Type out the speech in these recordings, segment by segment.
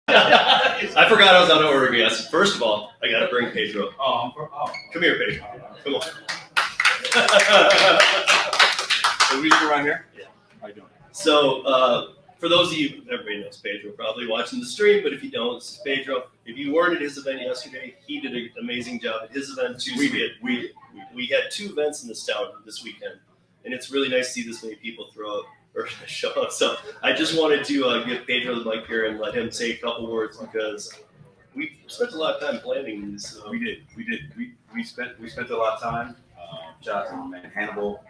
I forgot I was on order, guys. First of all, I got to bring Pedro. Oh, Come here, Pedro. Come on. So we sit around here? Yeah. How you doing? So, for those of you, everybody knows Pedro probably watching the stream, but if you don't, this is Pedro. If you weren't at his event yesterday, he did an amazing job at his event too. We had 2 events in this town this weekend, and it's really nice to see this many people throw up or show up. So I just wanted to give Pedro the mic here and let him say a couple words because we spent a lot of time planning this. So. We did. We spent a lot of time. Shout out to my man Hannibal,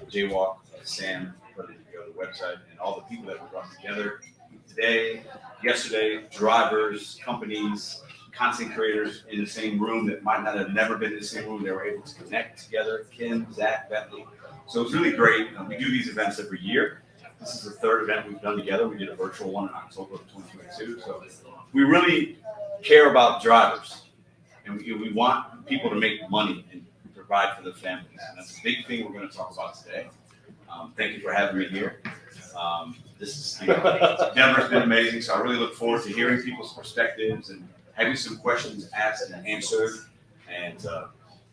Jaywalk, Sam, put it together, the website, and all the people that we brought together today, yesterday, drivers, companies, content creators in the same room that might not have never been in the same room. They were able to connect together. Kim, Zach, Bentley. So it's really great. We do these events every year. This is the 3rd event we've done together. We did a virtual one in October of 2022. So we really care about drivers, and we want people to make money and provide for their families. And that's a big thing we're going to talk about today. Thank you for having me here. This is, Denver's been amazing, so I really look forward to hearing people's perspectives and having some questions asked and answered. And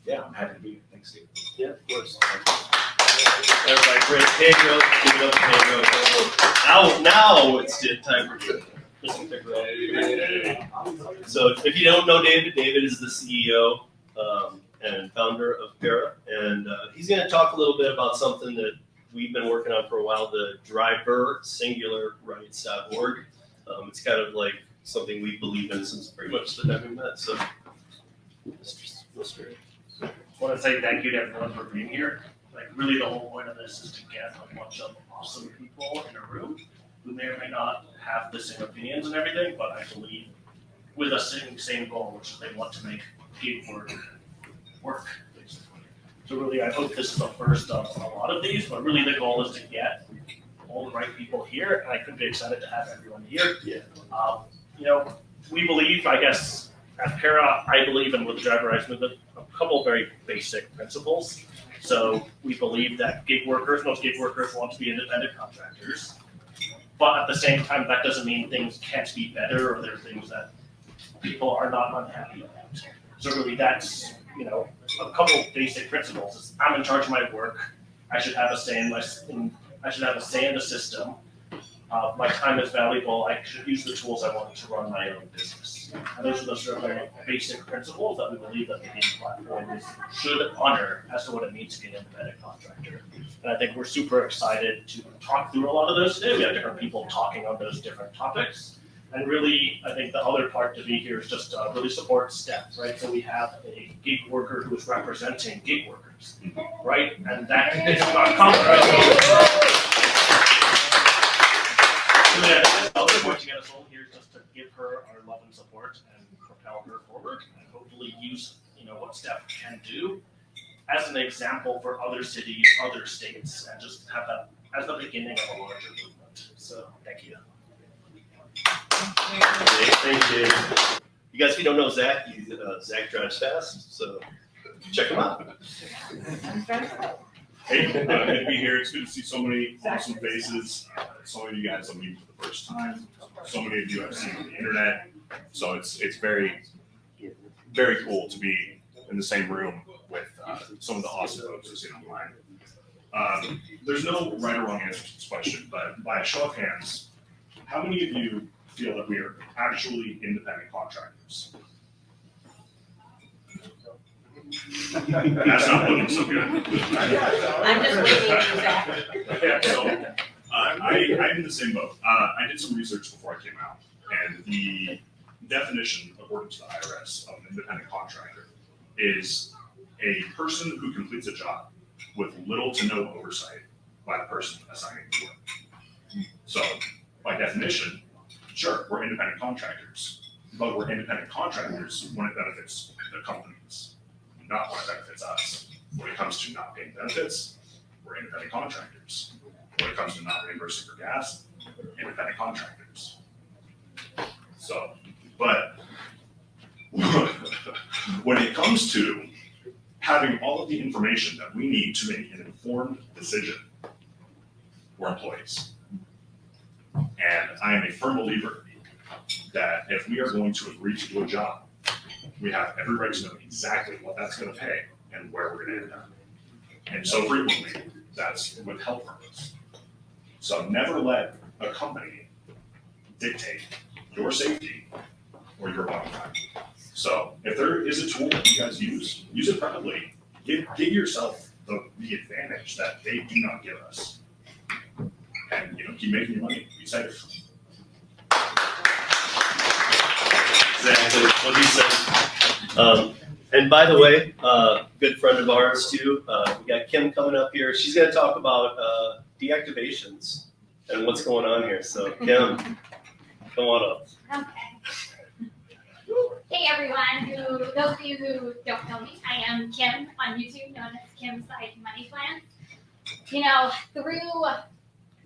yeah, I'm happy to be here. Thanks, Steve. Yeah, of course. Everybody, praise Pedro. Give it up to Pedro. Now it's time for you. So if you don't know David, David is the CEO and founder of Para, and he's going to talk a little bit about something that we've been working on for a while, the driver singular rights.org. It's kind of like something we believe in since pretty much the time we met. So, Mr. I want to say thank you to everyone for being here. Like, really, the whole point of this is to get a bunch of awesome people in a room who may or may not have the same opinions and everything, but I believe with a same goal, which is they want to make gig work, basically. So really, I hope this is the first of a lot of these, but really the goal is to get all the right people here, and I could be excited to have everyone here. Yeah. We believe, I guess, at Para, I believe in with the driver rights movement, a couple of very basic principles. So we believe that most gig workers want to be independent contractors. But at the same time, that doesn't mean things can't be better or there are things that people are not unhappy about. So really that's, a couple of basic principles. Is I'm in charge of my work. I should have a say in the system. My time is valuable. I should use the tools I want to run my own business. And those are the sort of very basic principles that we believe that the gig platform should honor as to what it means to be an independent contractor. And I think we're super excited to talk through a lot of those today. We have different people talking on those different topics. And really, I think the other part to be here is just really support staff, right? So we have a gig worker who is representing gig workers, right? And that is not common, right? So yeah, the other point to get us all here is just to give her our love and support and propel her forward, and hopefully use what staff can do as an example for other cities, other states, and just have that as the beginning of a larger movement. So thank you. Thank you. You guys, if you don't know Zach, Zach drives fast, so check him out. Hey, good to be here. It's good to see so many awesome faces. So many of you guys I'm meeting for the first time. So many of you I've seen on the internet. So it's very, very cool to be in the same room with some of the awesome folks I've seen online. There's no right or wrong answer to this question, but by a show of hands, how many of you feel that we are actually independent contractors? That's not looking so good. I'm just waiting for that. Yeah, so I'm in the same boat. I did some research before I came out, and the definition, according to the IRS, of an independent contractor is a person who completes a job with little to no oversight by the person assigning the work. So, by definition, sure, we're independent contractors, but we're independent contractors when it benefits the companies, not when it benefits us. When it comes to not paying benefits, we're independent contractors. When it comes to not reimbursing for gas, independent contractors. So, but when it comes to having all of the information that we need to make an informed decision, we're employees. And I am a firm believer that if we are going to agree to do a job, we have every right to know exactly what that's going to pay and where we're going to end up. And so frequently, that's with health purpose. So never let a company dictate your safety or your bottom line. So if there is a tool that you guys use it properly. Give yourself the advantage that they do not give us. And keep making your money. Be safe. Exactly what he said. And by the way, good friend of ours too. We got Kim coming up here. She's going to talk about deactivations and what's going on here. So Kim, come on up. Okay. Hey everyone, those of you who don't know me, I am Kim on YouTube, known as Kim's Side Money Plan. Through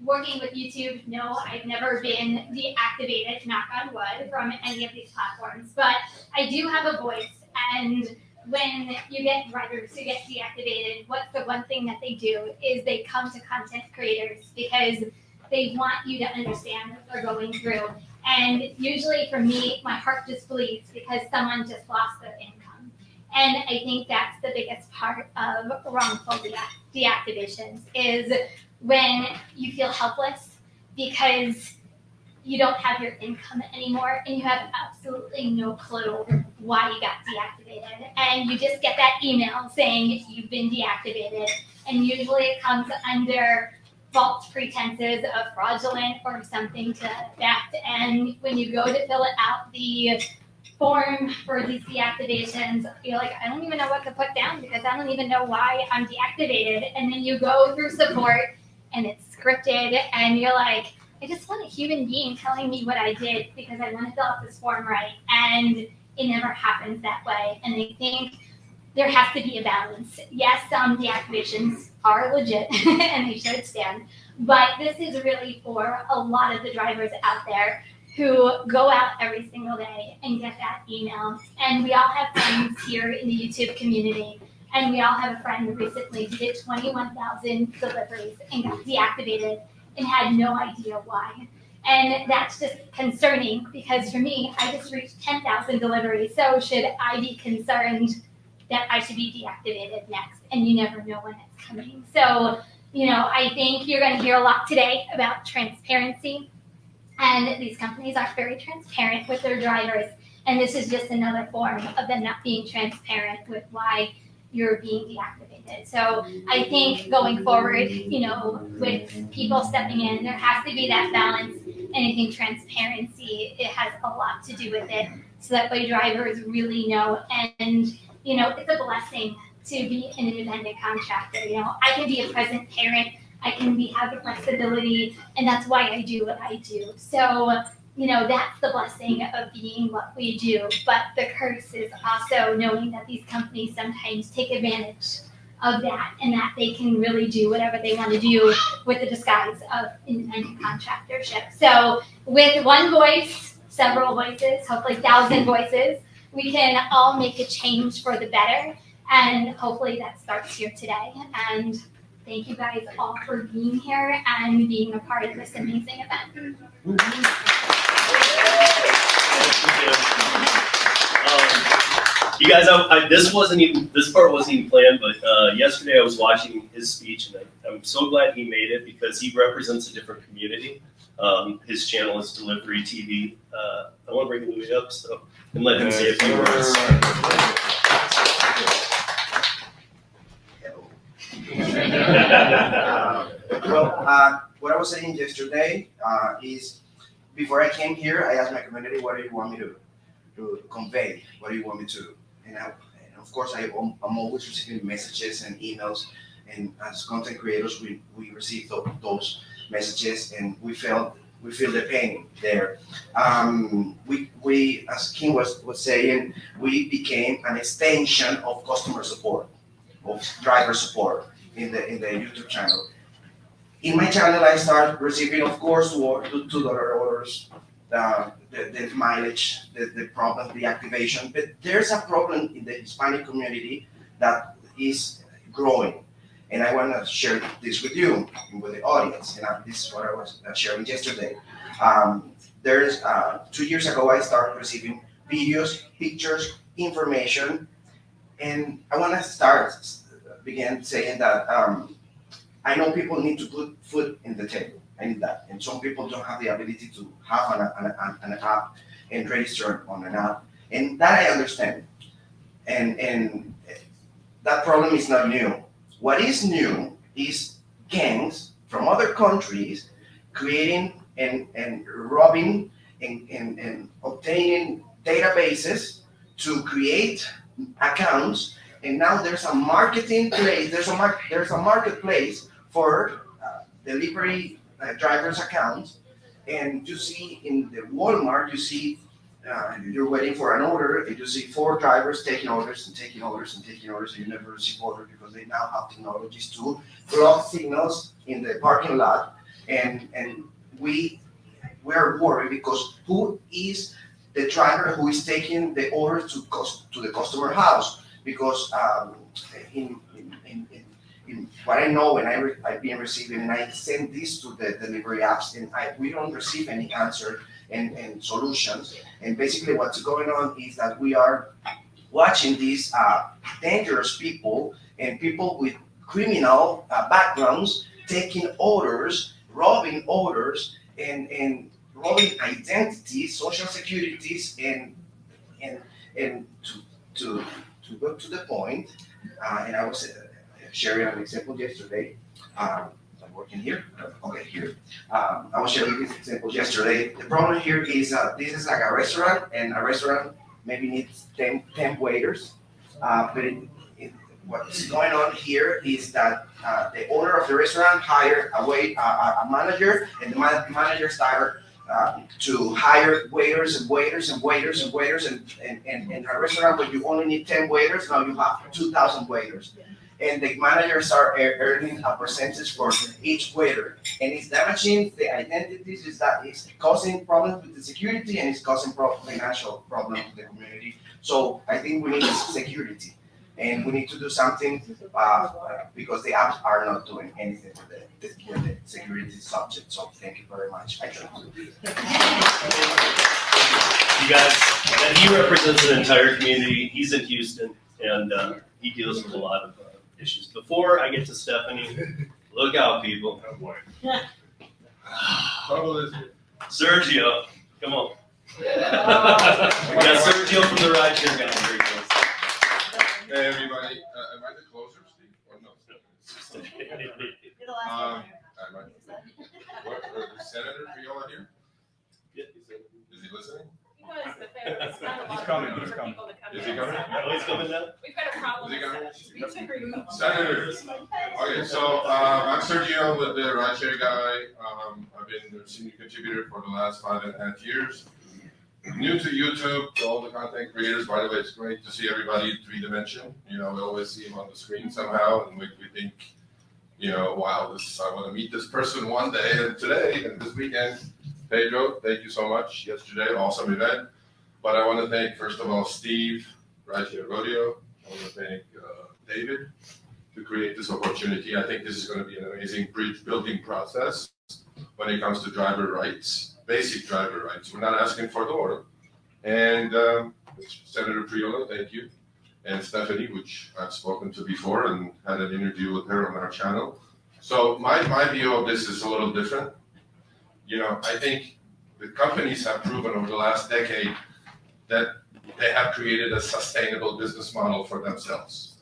working with YouTube, no, I've never been deactivated, knock on wood, from any of these platforms, but I do have a voice, and when you get drivers who get deactivated, what's the one thing that they do is they come to content creators because they want you to understand what they're going through. And usually for me, my heart just bleeds because someone just lost their income. And I think that's the biggest part of wrongful deactivations is when you feel helpless because you don't have your income anymore and you have absolutely no clue why you got deactivated. And you just get that email saying you've been deactivated. And usually it comes under false pretenses of fraudulent or something to that. And when you go to fill it out, the form for these deactivations, you're like, I don't even know what to put down because I don't even know why I'm deactivated. And then you go through support and it's scripted and you're like, I just want a human being telling me what I did because I want to fill out this form right. And it never happens that way. And I think there has to be a balance. Yes, some deactivations are legit and they should stand, but this is really for a lot of the drivers out there who go out every single day and get that email. And we all have friends here in the YouTube community, and we all have a friend who recently did 21,000 deliveries and got deactivated and had no idea why. And that's just concerning because for me, I just reached 10,000 deliveries. So should I be concerned that I should be deactivated next? And you never know when it's coming. So, I think you're going to hear a lot today about transparency. And these companies aren't very transparent with their drivers. And this is just another form of them not being transparent with why you're being deactivated. So I think going forward, with people stepping in, there has to be that balance. And I think transparency, it has a lot to do with it. So that way drivers really know. And, it's a blessing to be an independent contractor. I can be a present parent. I can have the flexibility, and that's why I do what I do. So, that's the blessing of being what we do. But the curse is also knowing that these companies sometimes take advantage of that and that they can really do whatever they want to do with the disguise of independent contractorship. So with one voice, several voices, hopefully 1,000 voices, we can all make a change for the better. And hopefully that starts here today. And thank you guys all for being here and being a part of this amazing event. You guys, this part wasn't even planned, but yesterday I was watching his speech, and I'm so glad he made it because he represents a different community. His channel is Delivery TV. I want to bring Louis up and let him say a few words. What I was saying yesterday is before I came here, I asked my community, what do you want me to convey? What do you want me to do? And of course, I'm always receiving messages and emails. And as content creators, we receive those messages, and we feel the pain there. We as Kim was saying, we became an extension of customer support, of driver support in the YouTube channel. In my channel, I start receiving, of course, $2 orders, the mileage, the problem, the activation. But there's a problem in the Hispanic community that is growing. And I want to share this with you and with the audience. And this is what I was sharing yesterday. There's 2 years ago, I started receiving videos, pictures, information, and I want to begin saying that I know people need to put food in the table. I need that, and some people don't have the ability to have an app and register on an app, and that I understand. And that problem is not new. What is new is gangs from other countries creating and robbing and obtaining databases to create accounts. And now there's a marketing place, there's a marketplace for delivery drivers' accounts. And you see in the Walmart, you see you're waiting for an order, and you see 4 drivers taking orders and taking orders and taking orders, and you never receive orders because they now have technologies to block signals in the parking lot. And we are worried because who is the driver who is taking the order to the customer house? Because in what I know, and I've been receiving, and I send this to the delivery apps, and we don't receive any answer and solutions. And basically what's going on is that we are watching these dangerous people and people with criminal backgrounds taking orders, robbing orders, and robbing identities, social securities, and to go to the point, and I was sharing an example yesterday. I'm working here. Okay, here. I was sharing this example yesterday. The problem here is this is like a restaurant, and a restaurant maybe needs 10 waiters. But what's going on here is that the owner of the restaurant hired a manager, and the manager started to hire waiters and waiters and waiters and waiters, and in a restaurant where you only need 10 waiters, now you have 2,000 waiters. And the managers are earning a percentage for each waiter. And it's damaging the identities, it's causing problems with the security, and it's causing financial problems to the community. So I think we need security. And we need to do something because the apps are not doing anything with the security subject. So thank you very much. I try to do this. You guys, and he represents an entire community. He's in Houston, and he deals with a lot of issues. Before I get to Stephanie, look out, people. Oh boy. Sergio, come on. We got Sergio from the Rideshare guy. Very close. Hey everybody, am I the closer, Steve? Or no? Senator Priola here? Is he listening? He's coming. Is he coming? Oh, he's coming now? We've got a problem. Is he coming? Senator. Okay, so I'm Sergio, with the Rideshare guy. I've been a senior contributor for the last 5.5 years. New to YouTube, to all the content creators. By the way, it's great to see everybody in 3D. You know, we always see him on the screen somehow, and we think, you know, wow, I want to meet this person one day, and today, and this weekend. Pedro, thank you so much. Yesterday, awesome event. But I want to thank, first of all, Steve, Rideshare Rodeo. I want to thank David to create this opportunity. I think this is going to be an amazing bridge building process when it comes to driver rights, basic driver rights. We're not asking for the order. And Senator Priola, thank you. And Stephanie, which I've spoken to before and had an interview with her on our channel. So my view of this is a little different. You know, I think the companies have proven over the last decade that they have created a sustainable business model for themselves.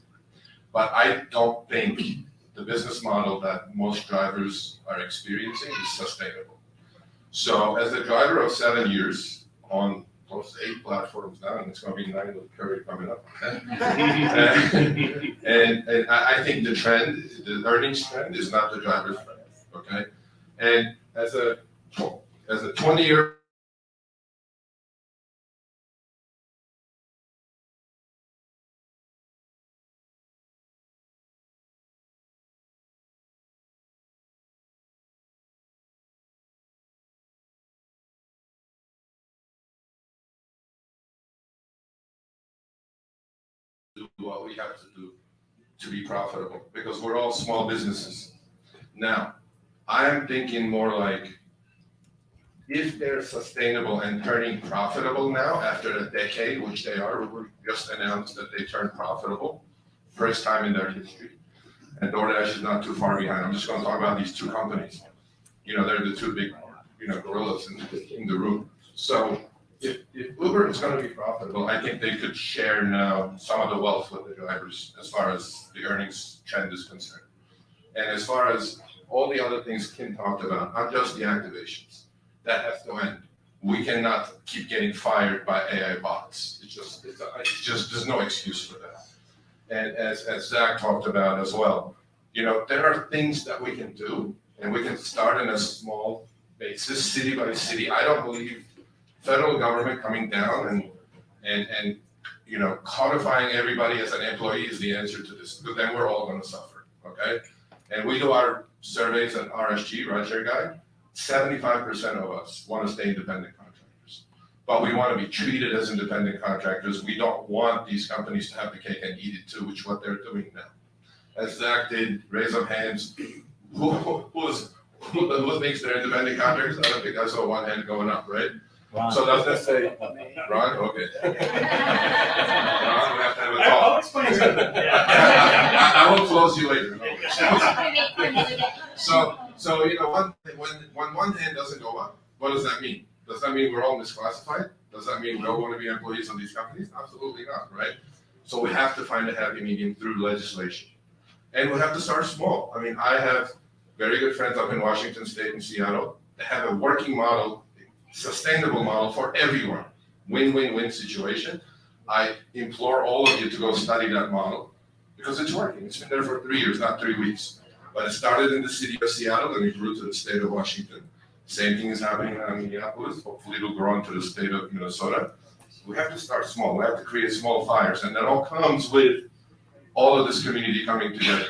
But I don't think the business model that most drivers are experiencing is sustainable. So as a driver of 7 years on close to 8 platforms now, and it's going to be 9 with curri coming up. and I think the earnings trend is not the driver's trend, okay? And as a 20-year do what we have to do to be profitable because we're all small businesses. Now, I'm thinking more like if they're sustainable and turning profitable now after a decade, which they are, we just announced that they turned profitable, first time in their history. And DoorDash is not too far behind. I'm just going to talk about these two companies. You know, they're the two big, gorillas in the room. So if Uber is going to be profitable, I think they could share now some of the wealth with the drivers as far as the earnings trend is concerned. And as far as all the other things Kim talked about, not just the activations, that has to end. We cannot keep getting fired by AI bots. It's just there's no excuse for that. And as Zach talked about as well, there are things that we can do, and we can start in a small basis, city by city. I don't believe federal government coming down and codifying everybody as an employee is the answer to this, because then we're all going to suffer. Okay, and we do our surveys at RSG, Rideshare Guide. 75% of us want to stay independent contractors, but we want to be treated as independent contractors. We don't want these companies to have the cake and eat it too, which is what they're doing now. As Zach did, raise up hands. Who thinks they're independent contractors? I don't think I saw one hand going up, right? Ron. So does that say Ron? Okay. Ron, we have to have a talk. I'll explain something. I will close you later. So, So when one hand doesn't go up, what does that mean? Does that mean we're all misclassified? Does that mean we don't want to be employees of these companies? Absolutely not, right? So we have to find a happy medium through legislation. And we have to start small. I mean, I have very good friends up in Washington State and Seattle. They have a working model, sustainable model for everyone. Win-win-win situation. I implore all of you to go study that model because it's working. It's been there for 3 years, not 3 weeks. But it started in the city of Seattle and it grew to the state of Washington. Same thing is happening in Minneapolis. Hopefully it'll grow into the state of Minnesota. We have to start small. We have to create small fires. And that all comes with all of this community coming together.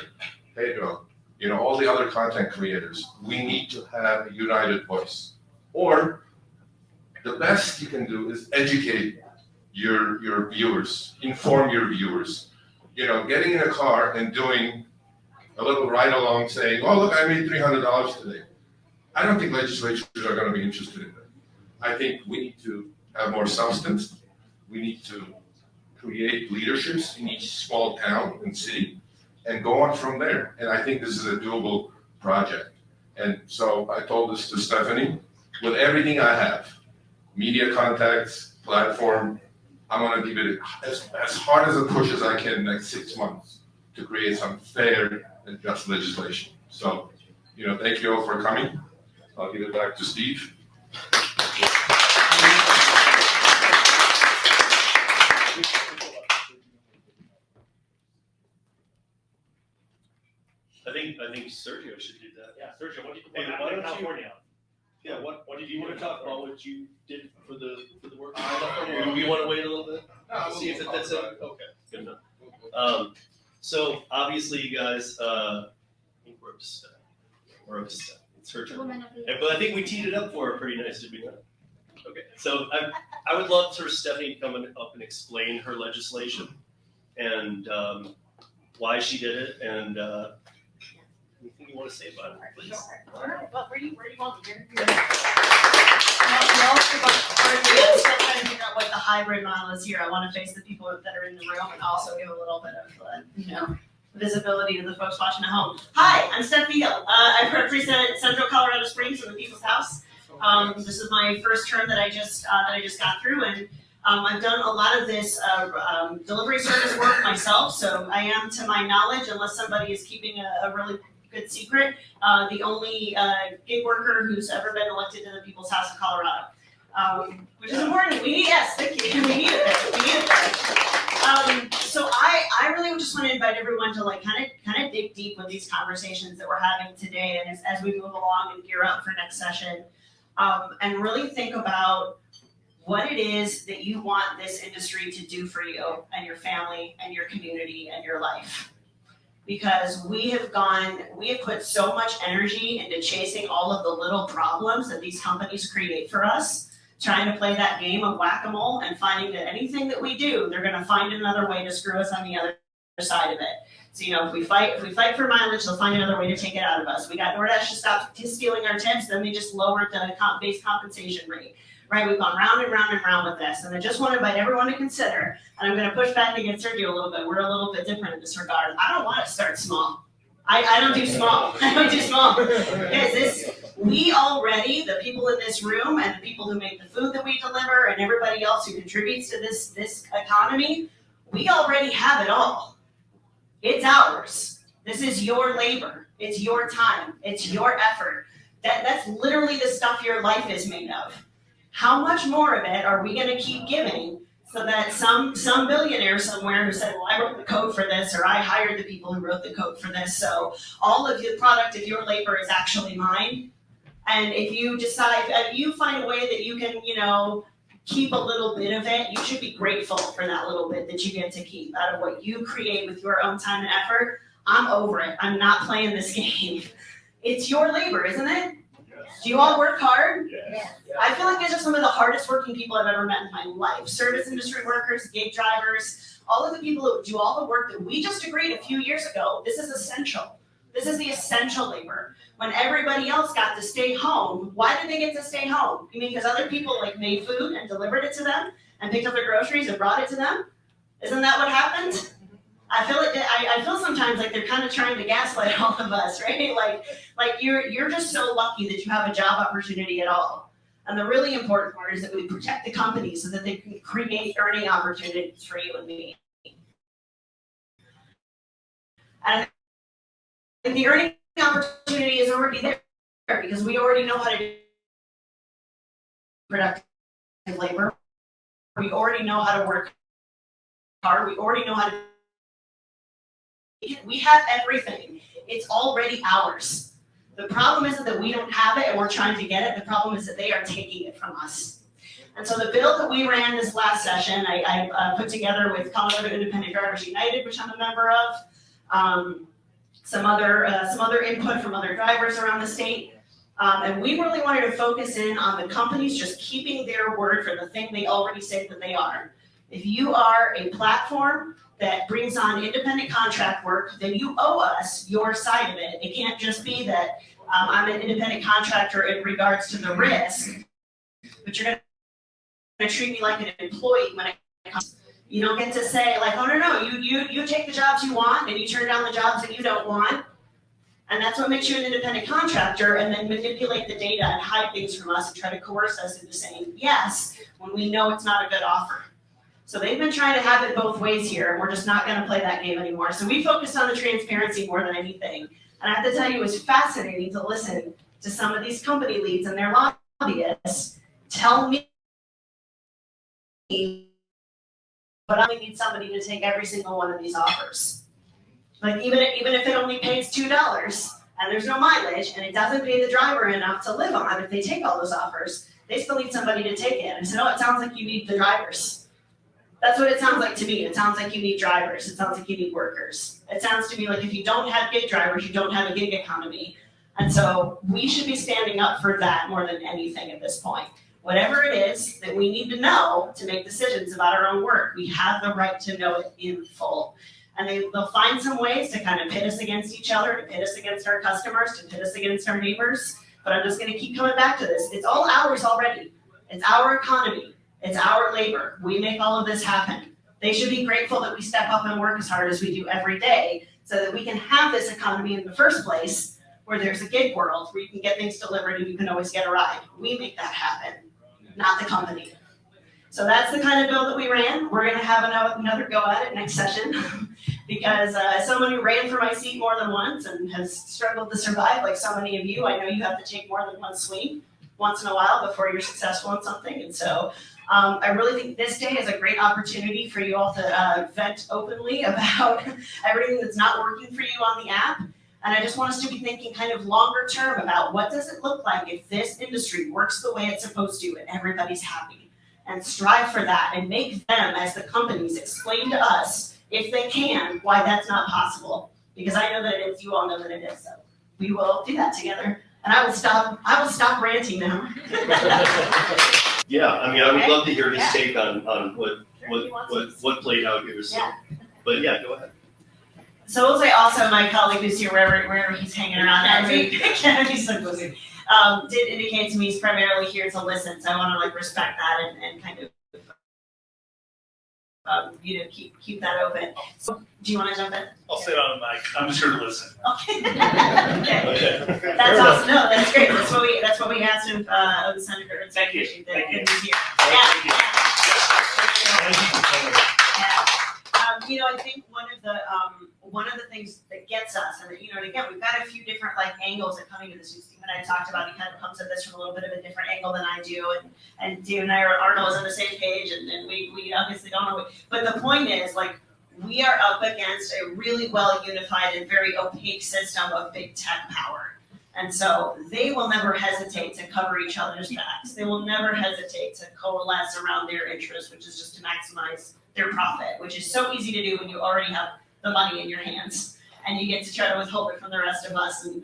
Pedro, all the other content creators. We need to have a united voice. Or the best you can do is educate your viewers, inform your viewers. Getting in a car and doing a little ride along saying, oh, look, I made $300 today. I don't think legislatures are going to be interested in that. I think we need to have more substance. We need to create leaderships in each small town and city and go on from there. And I think this is a doable project. And so I told this to Stephanie, with everything I have, media contacts, platform, I'm going to give it as hard as a push as I can in the next 6 months to create some fair and just legislation. So, thank you all for coming. I'll give it back to Steve. I think Sergio should do that. Yeah, Sergio, what did you, Hey, what why happened in don't you- California? Yeah, what What did you you want do to in talk about California? what you did for the work? Or we want to wait a little bit? See if that's it. Okay, good enough. So obviously, you guys, I think we're upset. It's her turn. But I think we teed it up for her pretty nice, did we not? Okay, so I would love for Stephanie to come up and explain her legislation and why she did it and anything you want to say about it, please. All right, well, where do you want me? Well, I'm still trying to figure out what the hybrid model is here. I want to face the people that are in the room and also give a little bit of, visibility to the folks watching at home. Hi, I'm Steph Vigil. I represent Central Colorado Springs in the People's House. This is my first term that I just got through, and I've done a lot of this delivery service work myself. So I am, to my knowledge, unless somebody is keeping a really good secret, the only gig worker who's ever been elected to the People's House of Colorado, which is important. Thank you. We need it there. So I really just want to invite everyone to kind of dig deep with these conversations that we're having today, and as we move along and gear up for next session, and really think about what it is that you want this industry to do for you and your family and your community and your life. Because we have put so much energy into chasing all of the little problems that these companies create for us, trying to play that game of whack-a-mole and finding that anything that we do, they're going to find another way to screw us on the other side of it. So, if we fight for mileage, they'll find another way to take it out of us. We got DoorDash to stop stealing our tips, then they just lowered the base compensation rate. Right, we've gone round and round and round with this, and I just want to invite everyone to consider, and I'm going to push back against Sergio a little bit. We're a little bit different in this regard. I don't want to start small. I don't do small. I don't do small. We already, the people in this room and the people who make the food that we deliver and everybody else who contributes to this economy, we already have it all. It's ours. This is your labor. It's your time. It's your effort. That's literally the stuff your life is made of. How much more of it are we going to keep giving so that some billionaire somewhere who said, well, I wrote the code for this, or I hired the people who wrote the code for this, so all of the product of your labor is actually mine. And if you decide, if you find a way that you can, keep a little bit of it, you should be grateful for that little bit that you get to keep out of what you create with your own time and effort. I'm over it. I'm not playing this game. It's your labor, isn't it? Do you all work hard? Yes. I feel like these are some of the hardest working people I've ever met in my life. Service industry workers, gig drivers, all of the people who do all the work that we just agreed a few years ago, this is essential. This is the essential labor. When everybody else got to stay home, why did they get to stay home? You mean because other people made food and delivered it to them and picked up their groceries and brought it to them? Isn't that what happened? I feel sometimes like they're kind of trying to gaslight all of us, right? Like you're just so lucky that you have a job opportunity at all. And the really important part is that we protect the companies so that they can create earning opportunities for you and me. And the earning opportunity is already there because we already know how to do productive labor. We already know how to work hard. We already know how to. We have everything. It's already ours. The problem isn't that we don't have it and we're trying to get it. The problem is that they are taking it from us. And so the bill that we ran this last session, I put together with Colorado Independent Drivers United, which I'm a member of, some other input from other drivers around the state. And we really wanted to focus in on the companies just keeping their word for the thing they already say that they are. If you are a platform that brings on independent contract work, then you owe us your side of it. It can't just be that I'm an independent contractor in regards to the risk, but you're going to treat me like an employee when it comes. You don't get to say oh no, you take the jobs you want and you turn down the jobs that you don't want. And that's what makes you an independent contractor, and then manipulate the data and hide things from us and try to coerce us into saying yes when we know it's not a good offer. So they've been trying to have it both ways here, and we're just not going to play that game anymore. So we focused on the transparency more than anything. And I have to tell you, it was fascinating to listen to some of these company leads and their lobbyists tell me, but I only need somebody to take every single one of these offers. Even if it only pays $2 and there's no mileage and it doesn't pay the driver enough to live on if they take all those offers, they still need somebody to take it. And I said, it sounds like you need the drivers. That's what it sounds like to me. It sounds like you need drivers. It sounds like you need workers. It sounds to me like if you don't have gig drivers, you don't have a gig economy. And so we should be standing up for that more than anything at this point. Whatever it is that we need to know to make decisions about our own work, we have the right to know it in full. And they'll find some ways to kind of pit us against each other, to pit us against our customers, to pit us against our neighbors. But I'm just going to keep coming back to this. It's all ours already. It's our economy. It's our labor. We make all of this happen. They should be grateful that we step up and work as hard as we do every day so that we can have this economy in the first place where there's a gig world where you can get things delivered and you can always get a ride. We make that happen, not the company. So that's the kind of bill that we ran. We're going to have another go at it next session because as someone who ran for my seat more than once and has struggled to survive, like so many of you, I know you have to take more than one swing once in a while before you're successful in something. And so I really think this day is a great opportunity for you all to vent openly about everything that's not working for you on the app. And I just want us to be thinking kind of longer term about what does it look like if this industry works the way it's supposed to and everybody's happy. And strive for that and make them, as the companies, explain to us, if they can, why that's not possible. Because I know that it is, you all know that it is. So we will do that together. And I will stop ranting now. Yeah, I mean, I would love to hear his take on what played out here. So, but yeah, go ahead. So we'll say also my colleague who's here wherever he's hanging around at he's so busy, did indicate to me he's primarily here to listen. So I want to like respect that and kind of keep that open. So do you want to jump in? I'll sit on the mic. I'm just here to listen. Okay. Okay. That's awesome. No, that's great. That's what we asked of the senator. Thank you. That Thank you. he's here. Thank you. I think one of the things that gets us, and again, we've got a few different like angles at coming to this. Steve and I talked about, he kind of comes at this from a little bit of a different angle than I do, and Dave and I are on the same page, and we obviously don't know. But the point is, like, we are up against a really well unified and very opaque system of big tech power. And so they will never hesitate to cover each other's backs. They will never hesitate to coalesce around their interests, which is just to maximize their profit, which is so easy to do when you already have the money in your hands and you get to try to withhold it from the rest of us and,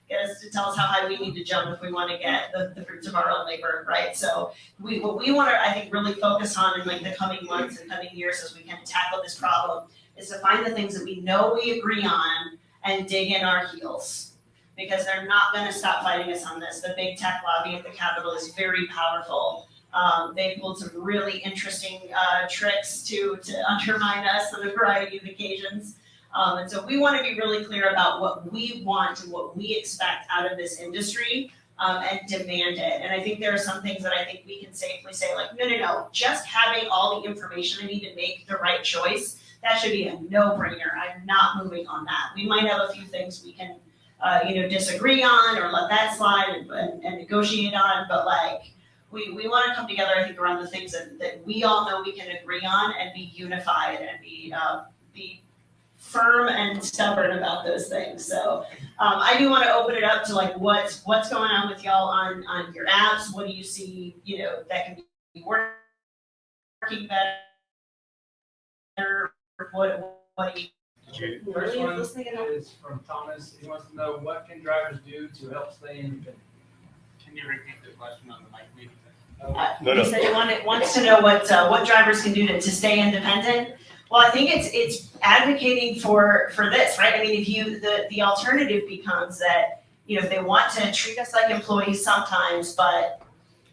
get us to tell us how high we need to jump if we want to get the fruits of our own labor, right? So what we want to, I think, really focus on in like the coming months and coming years as we kind of tackle this problem is to find the things that we know we agree on and dig in our heels. Because they're not going to stop fighting us on this. The big tech lobby at the Capitol is very powerful. They pulled some really interesting tricks to undermine us on a variety of occasions. And so we want to be really clear about what we want and what we expect out of this industry and demand it. And I think there are some things that I think we can safely say, like, no, just having all the information I need to make the right choice, that should be a no-brainer. I'm not moving on that. We might have a few things we can disagree on or let that slide and negotiate on, but like we want to come together, I think, around the things that we all know we can agree on and be unified and be firm and stubborn about those things. So I do want to open it up to like what's going on with y'all on your apps. What do you see, that can be working better? What do you First one is from Thomas. He wants to know, what can drivers do to help stay independent? Can you repeat the question on the mic, maybe? He said he wants to know what drivers can do to stay independent. Well, I think it's advocating for this, right? I mean, if the alternative becomes that, if they want to treat us like employees sometimes, but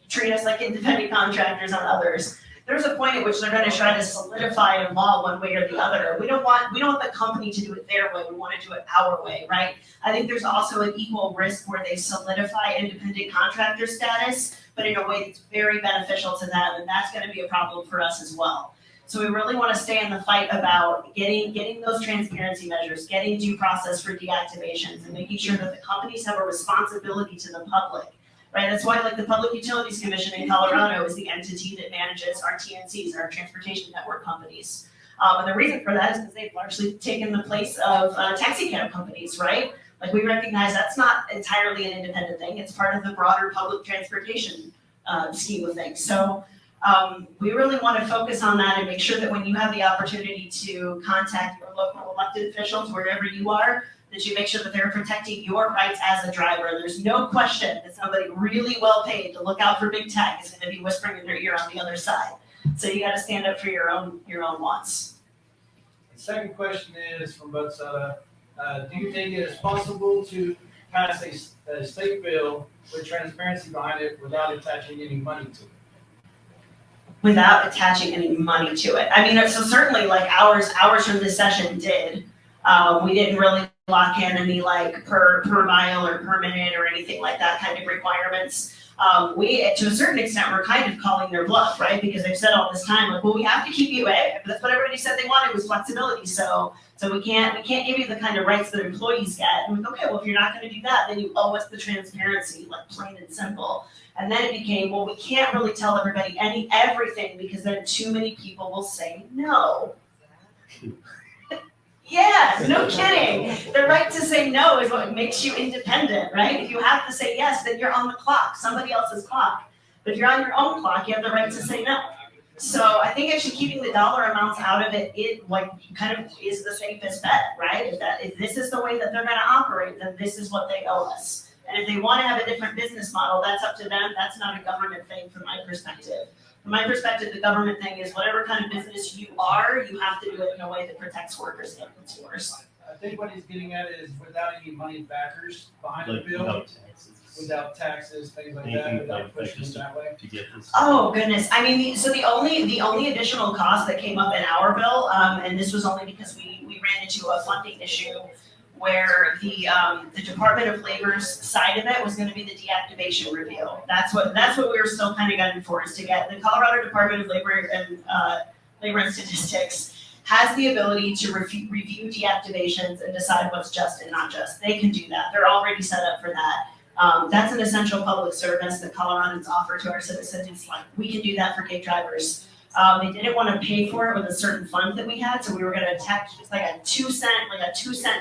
treat us like independent contractors on others, there's a point at which they're going to try to solidify a law one way or the other. We don't want the company to do it their way. We want to do it our way, right? I think there's also an equal risk where they solidify independent contractor status, but in a way that's very beneficial to them, and that's going to be a problem for us as well. So we really want to stay in the fight about getting those transparency measures, getting due process for deactivations, and making sure that the companies have a responsibility to the public. Right, that's why like the Public Utilities Commission in Colorado is the entity that manages our TNCs, our transportation network companies. And the reason for that is because they've largely taken the place of taxi cab companies, right? Like we recognize that's not entirely an independent thing. It's part of the broader public transportation scheme of things. So we really want to focus on that and make sure that when you have the opportunity to contact your local elected officials, wherever you are, that you make sure that they're protecting your rights as a driver. There's no question that somebody really well paid to look out for big tech is going to be whispering in their ear on the other side. So you got to stand up for your own wants. The second question is from Butsada. Do you think it is possible to pass a state bill with transparency behind it without attaching any money to it? Without attaching any money to it. I mean, so certainly like ours from this session did. We didn't really lock in any like per mile or per minute or anything like that kind of requirements. We, to a certain extent, we're kind of calling their bluff, right? Because they've said all this time, like, well, we have to keep you away. That's what everybody said they wanted was flexibility. So we can't give you the kind of rights that employees get. And we're like, okay, well, if you're not going to do that, then you owe us the transparency, like plain and simple. And then it became, well, we can't really tell everybody everything because then too many people will say no. Yeah, no kidding. The right to say no is what makes you independent, right? If you have to say yes, then you're on the clock, somebody else's clock. But if you're on your own clock, you have the right to say no. So I think actually keeping the dollar amounts out of it like kind of is the safest bet, right? If this is the way that they're going to operate, then this is what they owe us. And if they want to have a different business model, that's up to them. That's not a government thing from my perspective. From my perspective, the government thing is whatever kind of business you are, you have to do it in a way that protects workers and consumers. I think what he's getting at is without any money backers behind the Like, bill, without taxes. without taxes, things like Anything that, without like pushing just it that way. to get this. Oh, goodness. I mean, so the only additional cost that came up in our bill, and this was only because we ran into a funding issue where the Department of Labor's side of it was gonna be the deactivation review. That's what we were still kind of gunning for, is to get the Colorado Department of Labor and Statistics has the ability to review deactivations and decide what's just and not just. They can do that. They're already set up for that. That's an essential public service that Coloradans offer to our citizens. Like, we can do that for gig drivers. They didn't want to pay for it with a certain fund that we had, so we were going to attach just like a 2 cent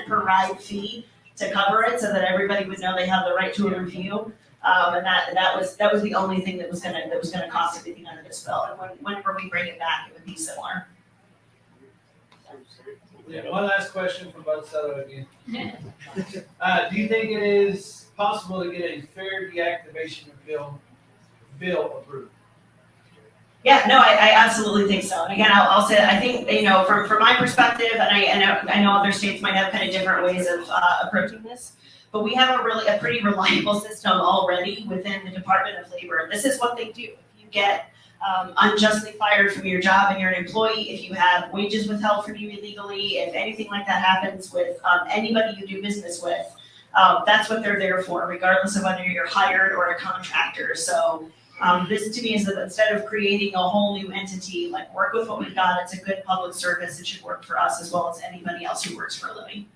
per ride fee to cover it, so that everybody would know they have the right to a review. And that was the only thing that was gonna cost anything under this bill. And whenever we bring it back, it would be similar. Yeah, one last question from Bud Soto again. Do you think it is possible to get a fair deactivation bill approved? Yeah, no, I absolutely think so. And again, I'll say that I think, from my perspective, and I know other states might have kind of different ways of approaching this, but we have a pretty reliable system already within the Department of Labor. This is what they do. If you get unjustly fired from your job and you're an employee, if you have wages withheld from you illegally, if anything like that happens with anybody you do business with, that's what they're there for, regardless of whether you're hired or a contractor. So this to me is that instead of creating a whole new entity, like, work with what we've got. It's a good public service. It should work for us as well as anybody else who works for a living.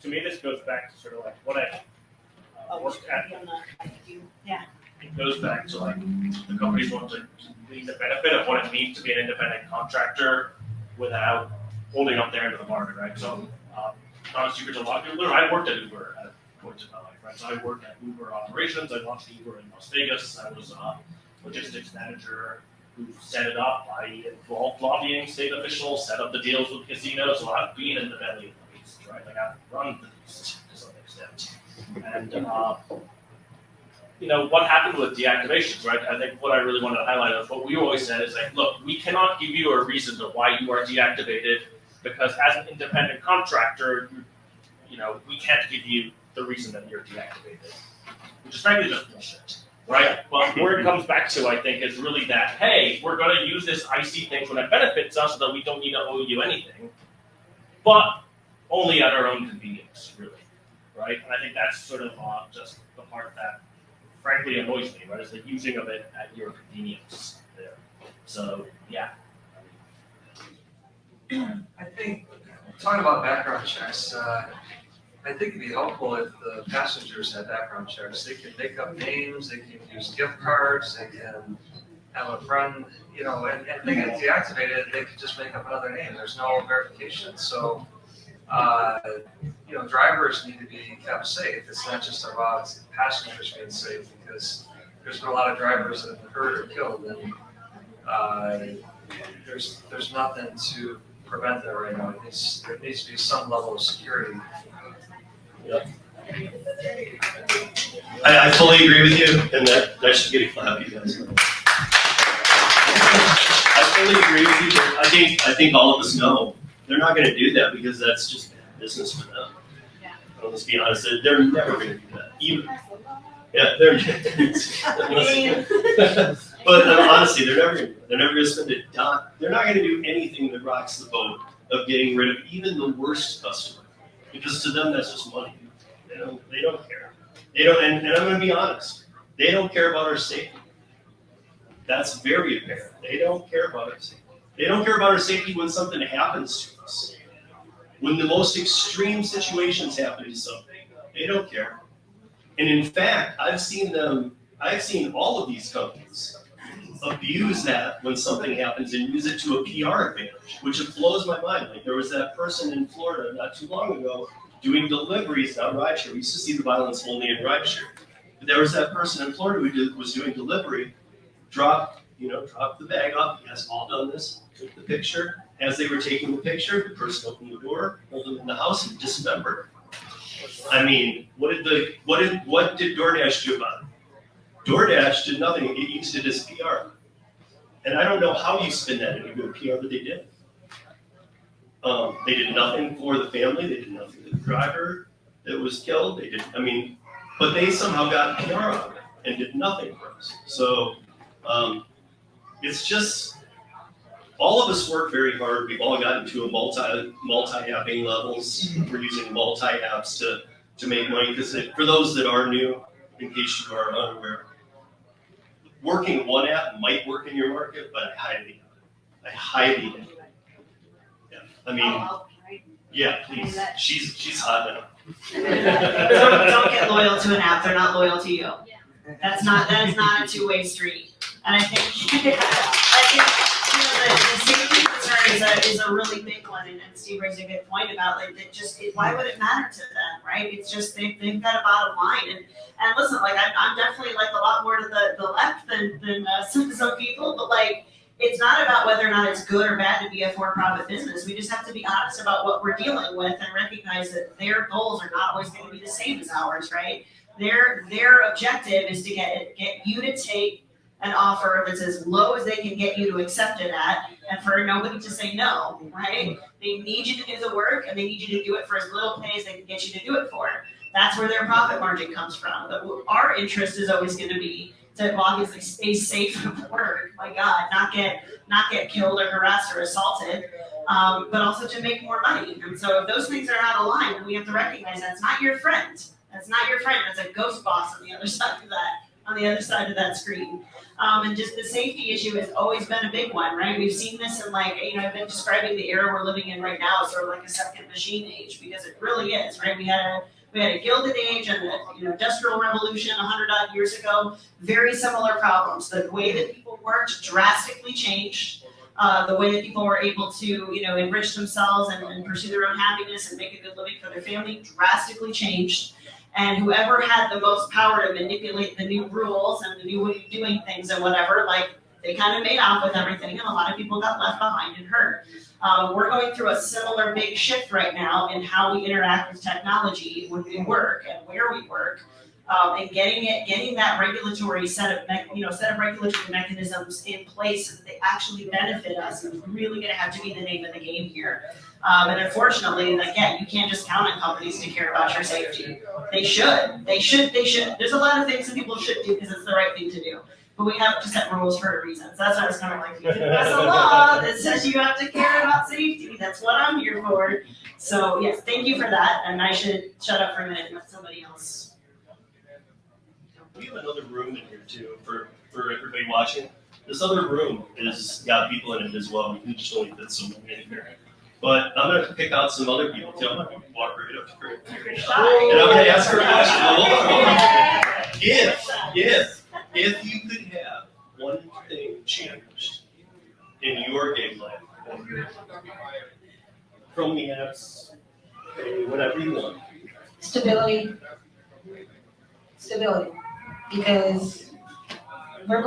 To me, this goes back to sort of like what I worked at. Yeah. It goes back to like the companies want to gain the benefit of what it means to be an independent contractor without holding up their end of the bargain, right? So, not a secret to a lot of people. I worked at Uber at points in my life, right? So I worked at Uber operations. I launched Uber in Las Vegas. I was a logistics manager who set it up. I involved lobbying state officials, set up the deals with casinos. So I've been in the belly of the beast, right? Like, I've run the beast to some extent. And what happened with deactivations, right? I think what I really wanted to highlight is what we always said is like, look, we cannot give you a reason to why you are deactivated, because as an independent contractor, we can't give you the reason that you're deactivated, which is frankly just bullshit, right? But where it comes back to, I think, is really that, hey, we're going to use this IC thing when it benefits us, so that we don't need to owe you anything, but only at our own convenience, really, right? And I think that's sort of just the part that frankly annoys me, right? Is the using of it at your convenience there. So, yeah. I think, talking about background checks, I think it'd be helpful if the passengers had background checks. They can make up names, they can use gift cards, they can have a friend, and if they get deactivated, they could just make up another name. There's no verification. So, drivers need to be kept safe. It's not just about passengers being safe, because there's been a lot of drivers that have been hurt or killed, and there's nothing to prevent that right now. There needs to be some level of security. Yep. I fully agree with you, and that should get a clap, you guys. I fully agree with you, but I think all of us know they're not going to do that, because that's just bad business for them. Well, let's be honest, they're never going to do that. But honestly, they're never going to spend a dime. They're not going to do anything that rocks the boat of getting rid of even the worst customer, because to them that's just money. They don't care. And I'm going to be honest. They don't care about our safety. That's very apparent. They don't care about our safety. They don't care about our safety when something happens to us. When the most extreme situations happen to something, they don't care. And in fact, I've seen all of these companies abuse that when something happens and use it to a PR advantage, which it blows my mind. Like, there was that person in Florida not too long ago doing deliveries on Rideshare. We used to see the violence only in Rideshare. But there was that person in Florida who was doing delivery, dropped the bag off. You guys all done this. Took the picture. As they were taking the picture, the person opened the door, pulled them in the house, and dismembered. I mean, what did DoorDash do about it? DoorDash did nothing. It used it as PR. And I don't know how you spin that into good PR, but they did. They did nothing for the family, they did nothing for the driver that was killed, but they somehow got PR out of it and did nothing for us. So, it's just, all of us work very hard. We've all gotten to a multi-apping levels. We're using multi-apps to make money. Because for those that are new, in case you are unaware, working one app might work in your market, but I highly doubt it. Yeah, please. She's hot now. Don't get loyal to an app, they're not loyal to you. That is not a two-way street. And I think, the safety concern is a really big one, and Steve raised a good point about why would it matter to them, right? It's just, they've got a bottom line, and listen, I'm definitely a lot more to the left than some people, but it's not about whether or not it's good or bad to be a for-profit business. We just have to be honest about what we're dealing with and recognize that their goals are not always going to be the same as ours, right? Their objective is to get you to take an offer that's as low as they can get you to accept it at, and for nobody to say no, right? They need you to do the work, and they need you to do it for as little pay as they can get you to do it for. That's where their profit margin comes from. But our interest is always going to be to obviously stay safe at work, my God, not get killed or harassed or assaulted, but also to make more money. And so if those things are out of line, then we have to recognize that's not your friend. That's not your friend. That's a ghost boss on the other side of that screen. And just the safety issue has always been a big one, right? We've seen this in I've been describing the era we're living in right now as sort of like a second machine age, because it really is, right? We had a Gilded Age and the Industrial Revolution 100 odd years ago. Very similar problems. The way that people worked drastically changed. The way that people were able to, enrich themselves and pursue their own happiness and make a good living for their family drastically changed. And whoever had the most power to manipulate the new rules and the new way of doing things and whatever, they kind of made off with everything, and a lot of people got left behind and hurt. We're going through a similar big shift right now in how we interact with technology when we work and where we work, and getting that regulatory set of regulatory mechanisms in place so that they actually benefit us is really going to have to be the name of the game here. And unfortunately, you can't just count on companies to care about your safety. They should. There's a lot of things that people should do because it's the right thing to do. But we have to set rules for a reason. So that's why I was kind of you can pass a law that says you have to care about safety. That's what I'm here for. So yes, thank you for that. And I should shut up for a minute and let somebody else. We have another room in here too for everybody watching. This other room has got people in it as well. You can just only fit so many in here. But I'm going to pick out some other people too. I'm going to walk right up to Kurt. And I'm going to ask her a question. If you could have one thing changed in your game life, from the apps, whatever you want. Stability. Because we're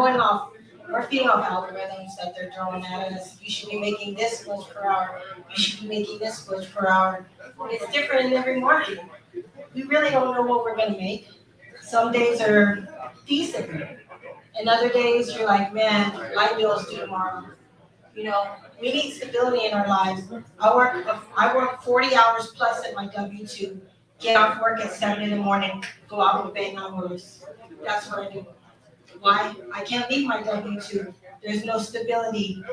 feeding off algorithms that they're throwing at us. You should be making this much per hour. You should be making this much per hour. It's different in every market. We really don't know what we're going to make. Some days are decent. And other days you're like, man, light bills due tomorrow. We need stability in our lives. I work 40 hours plus at my W-2. Get off work at 7 in the morning, go out and bang on orders. That's what I do. Why? I can't leave my W-2. There's no stability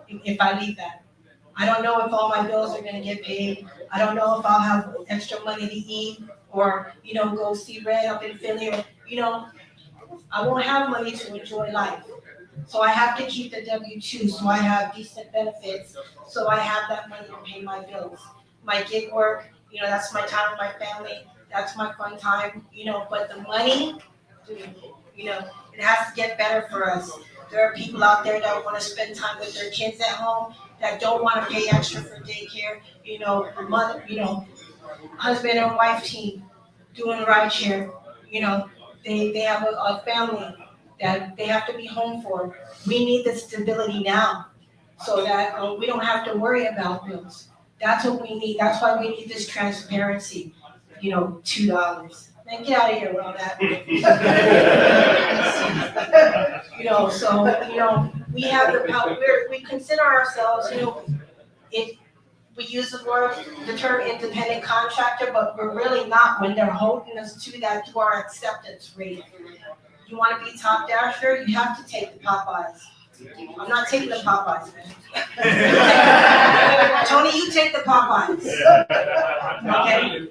if I leave that. I don't know if all my bills are going to get paid. I don't know if I'll have extra money to eat or, go see Red up in Philly. I won't have money to enjoy life. So I have to keep the W-2 so I have decent benefits, so I have that money to pay my bills. My gig work, that's my time with my family. That's my fun time, but the money, it has to get better for us. There are people out there that want to spend time with their kids at home, that don't want to pay extra for daycare. Husband and wife team doing rideshare. They have a family that they have to be home for. We need the stability now so that we don't have to worry about bills. That's what we need. That's why we need this transparency. $2. Man, get out of here with all that. We have the power. We consider ourselves, we use the term independent contractor, but we're really not when they're holding us to our acceptance rate. You wanna be top dasher, you have to take the Popeyes. I'm not taking the Popeyes, man. Tony, you take the Popeyes. Okay?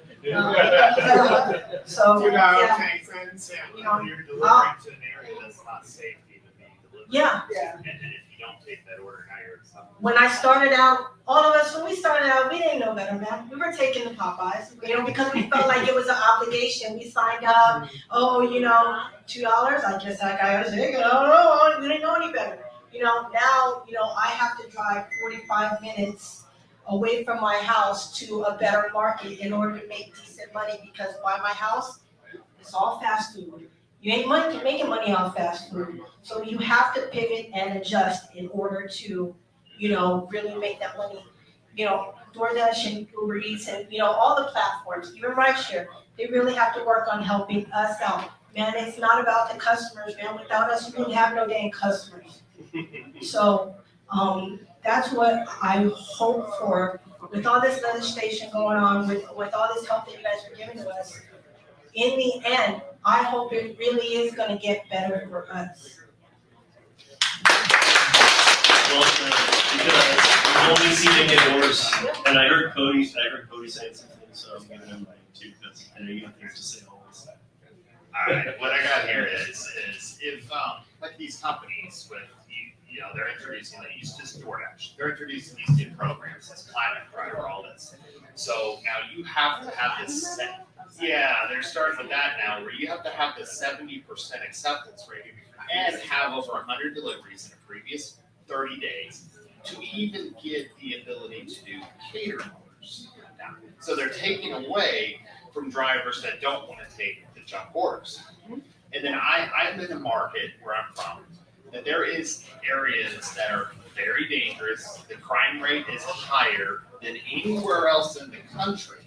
So, yeah. Thanks, and You know, you're delivering to an area that's not safe to even be delivered. Yeah. And then if you don't take that order, now you're in something. When I started out, all of us, when we started out, we didn't know better, man. We were taking the Popeyes, because we felt like it was an obligation. We signed up, $2, I guess that guy was sick, I don't know, we didn't know any better. Now, I have to drive 45 minutes away from my house to a better market in order to make decent money, because by my house, it's all fast food. You ain't making money off fast food. So you have to pivot and adjust in order to, really make that money. DoorDash and Uber Eats and, all the platforms, even Rideshare, they really have to work on helping us out. Man, it's not about the customers, man. Without us, we wouldn't have no dang customers. So, that's what I hope for with all this legislation going on, with all this help that you guys are giving to us. In the end, I hope it really is gonna get better for us. Well, because we've only seen it get worse, and I heard Cody saying something, so I'm giving him mine too, because I know you have things to say always. Alright, what I got here is if, like these companies with, they're introducing, like, use just DoorDash, they're introducing these new programs, this climate driver, all this. So now you have to have this they're starting with that now, where you have to have the 70% acceptance rate and have over 100 deliveries in the previous 30 days to even get the ability to do catering orders. So they're taking away from drivers that don't want to take the junk orders. And then I'm in a market where I'm from, that there is areas that are very dangerous. The crime rate is higher than anywhere else in the country.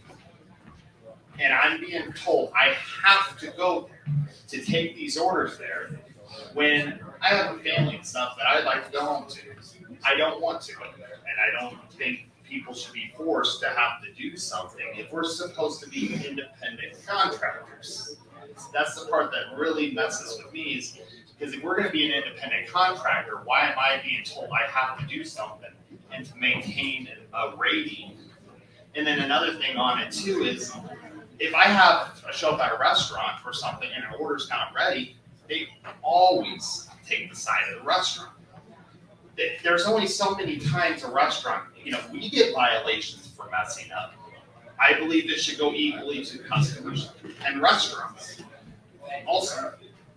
And I'm being told I have to go there to take these orders there when I have a family and stuff that I'd like to go home to. I don't want to, and I don't think people should be forced to have to do something if we're supposed to be independent contractors. That's the part that really messes with me, is because if we're going to be an independent contractor, why am I being told I have to do something and to maintain a rating? And then another thing on it too is, if I have a show up at a restaurant or something and an order's not ready, they always take the side of the restaurant. There's only so many times a restaurant, we get violations for messing up. I believe it should go equally to customers and restaurants. Also,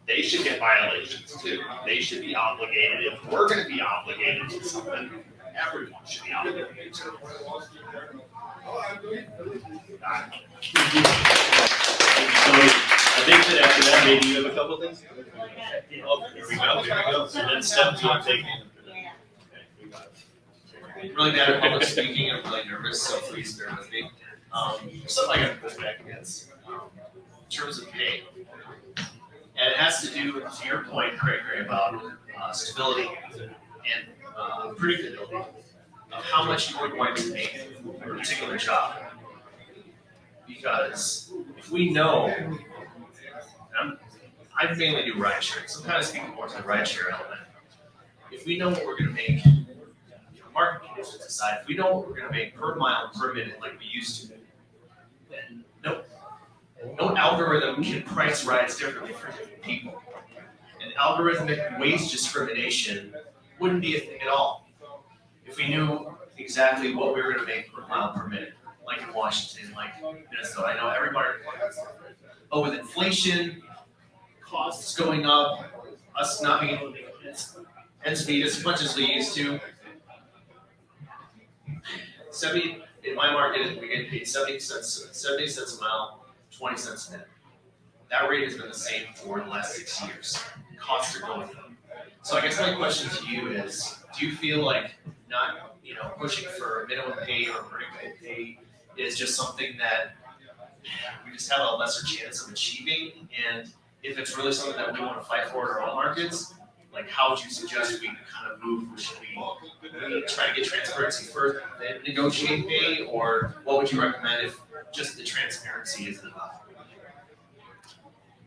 they should get violations too. They should be obligated. If we're going to be obligated to something, everyone should be obligated to it. I think that after that, maybe you have a couple things? Oh, here we go. So then step 2, I'm taking. Really bad at public speaking, I'm really nervous, so please bear with me. Something I gotta push back against, in terms of pay. And it has to do, to your point, Craig, about stability and predictability of how much you are going to make for a particular job. Because if we know, I mainly do rideshare, so I'm kind of speaking more to the rideshare element. If we know what we're going to make, market conditions aside, if we know what we're going to make per mile, per minute, like we used to, then no algorithm can price rides differently for different people. And algorithmic wage discrimination wouldn't be a thing at all if we knew exactly what we were going to make per mile, per minute, like in Washington, like Minnesota. I know every market is different. But with inflation, costs going up, us not being able to make ends meet as much as we used to, in my market, we get paid 70 cents a mile, 20 cents a minute. That rate has been the same for the last 6 years. Costs are going up. So I guess my question to you is, do you feel like not, pushing for minimum pay or predictable pay is just something that we just have a lesser chance of achieving? And if it's really something that we want to fight for in our own markets, like how would you suggest we kind of move? Should we try to get transparency first, then negotiate pay, or what would you recommend if just the transparency isn't enough?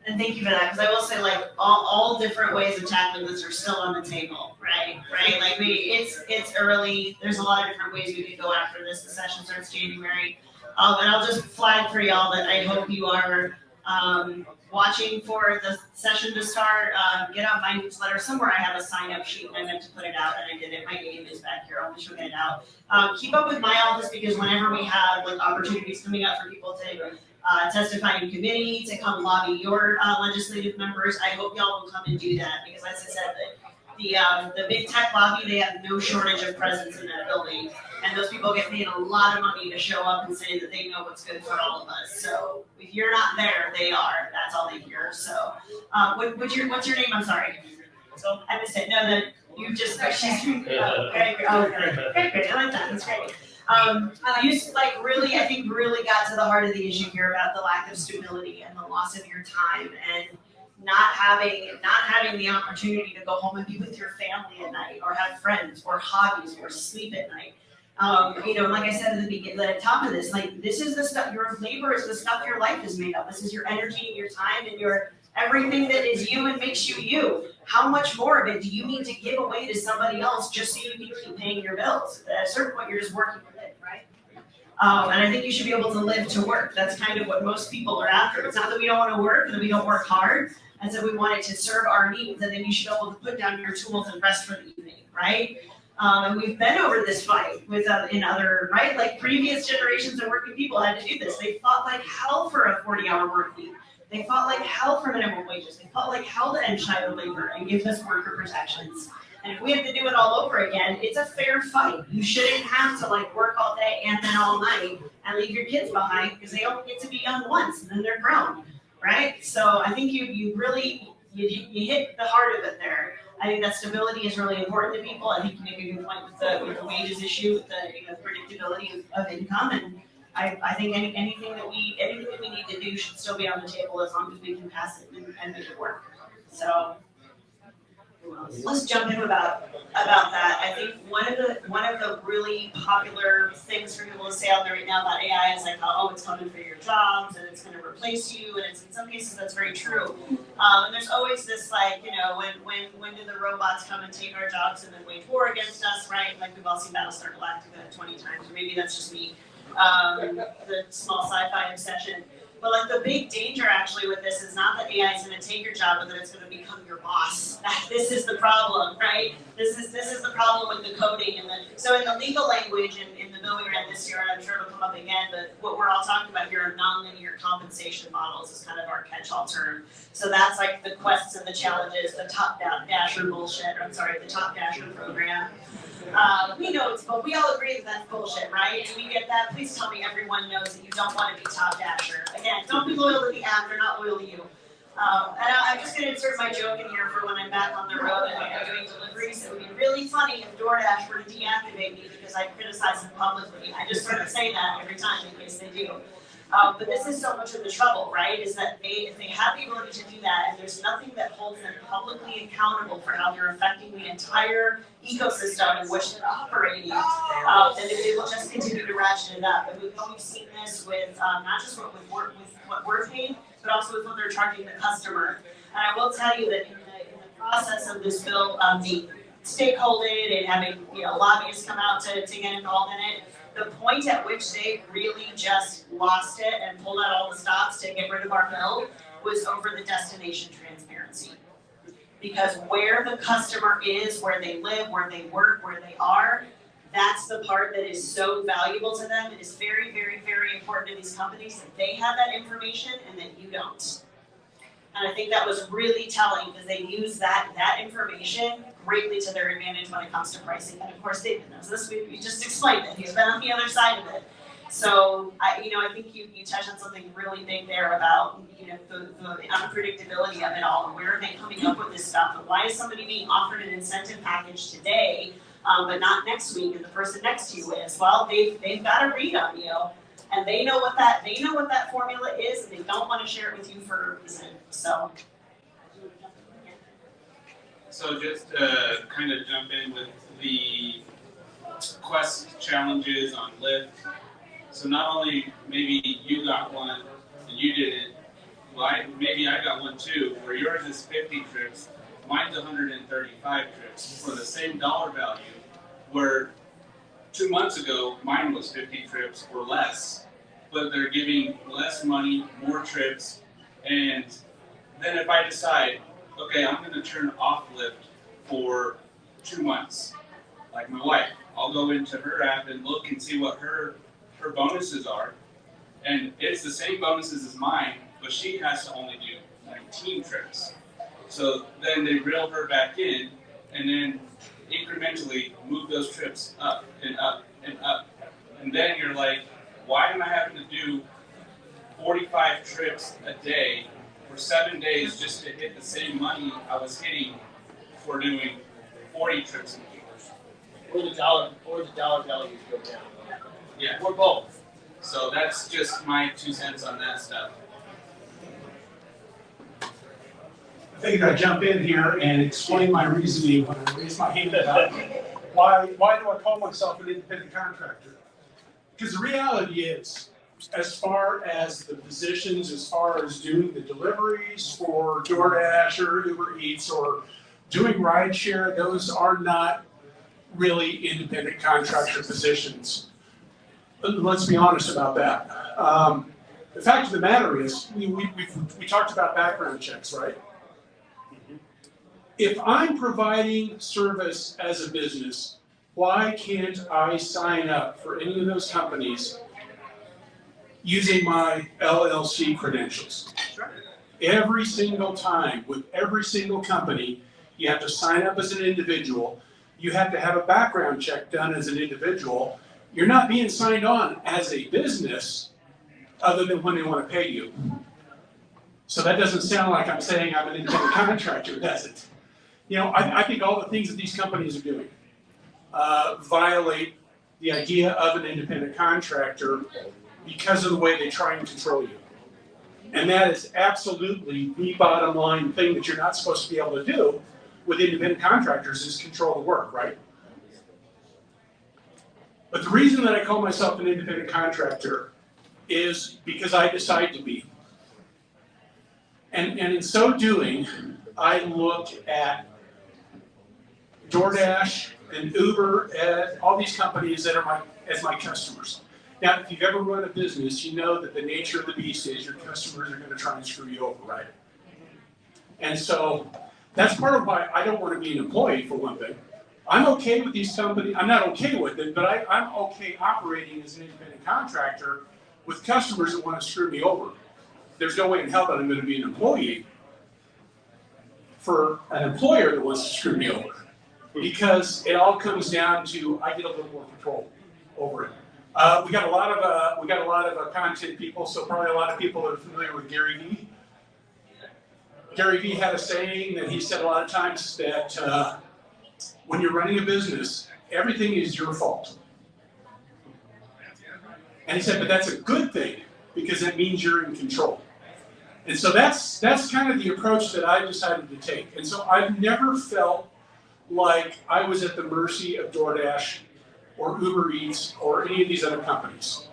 And thank you for that, because I will say, like, all different ways of tackling this are still on the table, right? Like, it's early, there's a lot of different ways we could go after this. The session starts January. And I'll just flag for y'all that I hope you are watching for the session to start. Get out my newsletter. Somewhere I have a sign-up sheet, and I meant to put it out, and I didn't. My name is back here. I'll just get it out. Keep up with my office, because whenever we have like opportunities coming up for people to testify in committee, to come lobby your legislative members, I hope y'all will come and do that, because as I said, the big tech lobby, they have no shortage of presence in that building, and those people get paid a lot of money to show up and say that they know what's good for all of us. So if you're not there, they are. That's all they hear. So what's your name? I'm sorry. So I missed it. No, that you just she's great. Great. I like that. That's great. You like really, I think, really got to the heart of the issue here about the lack of stability and the loss of your time, and not having the opportunity to go home and be with your family at night, or have friends, or hobbies, or sleep at night. Like I said at the top of this, like, this is the stuff, your labor is the stuff your life is made of. This is your energy, your time, and your everything that is you and makes you you. How much more of it do you need to give away to somebody else just so you can keep paying your bills? At a certain point, you're just working for it, right? And I think you should be able to live to work. That's kind of what most people are after. It's not that we don't want to work and that we don't work hard. And so we want it to serve our needs, and then you should be able to put down your tools and rest for the evening, right? And we've been over this fight with in other, right? Like, previous generations of working people had to do this. They fought like hell for a 40-hour work week. They fought like hell for minimum wages. They fought like hell to end child labor and give us worker protections. And if we have to do it all over again, it's a fair fight. You shouldn't have to like work all day and then all night and leave your kids behind, because they only get to be young once and then they're grown, right? So I think you really hit the heart of it there. I think that stability is really important to people. I think you make a good point with the wages issue, with the predictability of income, and I think anything that we need to do should still be on the table, as long as we can pass it and make it work. So let's jump in about that. I think one of the really popular things for people to say out there right now about AI is like, oh, it's coming for your jobs and it's going to replace you, and it's in some cases that's very true. And there's always this like, when do the robots come and take our jobs and then wage war against us, right? Like, we've all seen Battlestar Galactica 20 times, or maybe that's just me. The small sci-fi obsession. But like, the big danger actually with this is not that AI is going to take your job, but that it's going to become your boss. This is the problem, right? This is the problem with the coding and so in the legal language in the bill we read this year, and I'm sure it'll come up again, but what we're all talking about here are nonlinear compensation models is kind of our catch-all term. So that's like the quests and the challenges, the top-dasher bullshit, or I'm sorry, the top-dasher program. We know but we all agree that that's bullshit, right? Do we get that? Please tell me everyone knows that you don't want to be top dasher. Again, don't be loyal to the app, they're not loyal to you. And I'm just going to insert my joke in here for when I'm back on the road and I'm doing deliveries. It would be really funny if DoorDash were to deactivate me because I criticize them publicly. I just sort of say that every time in case they do. But this is so much of the trouble, right? Is that if they have the ability to do that, and there's nothing that holds them publicly accountable for how they're affecting the entire ecosystem in which they're operating, then they will just continue to ratchet it up. And we've seen this with not just with what we're paying, but also with what they're charging the customer. And I will tell you that in the process of this bill, being stakeholdered and having lobbyists come out to get involved in it, the point at which they really just lost it and pulled out all the stops to get rid of our bill was over the destination transparency. Because where the customer is, where they live, where they work, where they are, that's the part that is so valuable to them. It is very, very, very important to these companies that they have that information and that you don't. And I think that was really telling, because they use that information greatly to their advantage when it comes to pricing. And of course, David knows this. We just explained it. He's been on the other side of it. So I think you touched on something really big there about the unpredictability of it all. Where are they coming up with this stuff? And why is somebody being offered an incentive package today, but not next week? And the person next to you is, well, they've got a read on you. And they know what that formula is, and they don't want to share it with you for a reason. So So just to kind of jump in with the quest challenges on Lyft. So not only maybe you got one and you didn't, well, maybe I got one too, where yours is 50 trips, mine's 135 trips for the same dollar value, where 2 months ago, mine was 50 trips or less, but they're giving less money, more trips, and then if I decide, okay, I'm gonna turn off Lyft for 2 months, like my wife, I'll go into her app and look and see what her bonuses are, and it's the same bonuses as mine, but she has to only do 19 trips. So then they reel her back in, and then incrementally move those trips up and up and up. And then you're like, why am I having to do 45 trips a day for 7 days just to hit the same money I was hitting for doing 40 trips a week? Or the dollar values go down. Yeah. Or both. So that's just my 2 cents on that stuff. I figured I'd jump in here and explain my reasoning when I raised my hand about why do I call myself an independent contractor? Because the reality is, as far as the positions, as far as doing the deliveries for DoorDash or Uber Eats or doing Rideshare, those are not really independent contractor positions. Let's be honest about that. The fact of the matter is, we talked about background checks, right? If I'm providing service as a business, why can't I sign up for any of those companies using my LLC credentials? Every single time, with every single company, you have to sign up as an individual. You have to have a background check done as an individual. You're not being signed on as a business other than when they want to pay you. So that doesn't sound like I'm saying I'm an independent contractor, does it? You know, I think all the things that these companies are doing violate the idea of an independent contractor because of the way they try and control you. And that is absolutely the bottom line thing that you're not supposed to be able to do with independent contractors is control the work, right? But the reason that I call myself an independent contractor is because I decide to be. And in so doing, I look at DoorDash and Uber, and all these companies that are as my customers. Now, if you've ever run a business, you know that the nature of the beast is your customers are going to try and screw you over, right? And so that's part of why I don't want to be an employee, for one thing. I'm okay with these companies. I'm not okay with it, but I'm okay operating as an independent contractor with customers that want to screw me over. There's no way in hell that I'm going to be an employee for an employer that wants to screw me over. Because it all comes down to I get a little more control over it. We got a lot of content people, so probably a lot of people are familiar with Gary Vee. Gary Vee had a saying that he said a lot of times that when you're running a business, everything is your fault. And he said, but that's a good thing because that means you're in control. And so that's kind of the approach that I decided to take. And so I've never felt like I was at the mercy of DoorDash or Uber Eats or any of these other companies.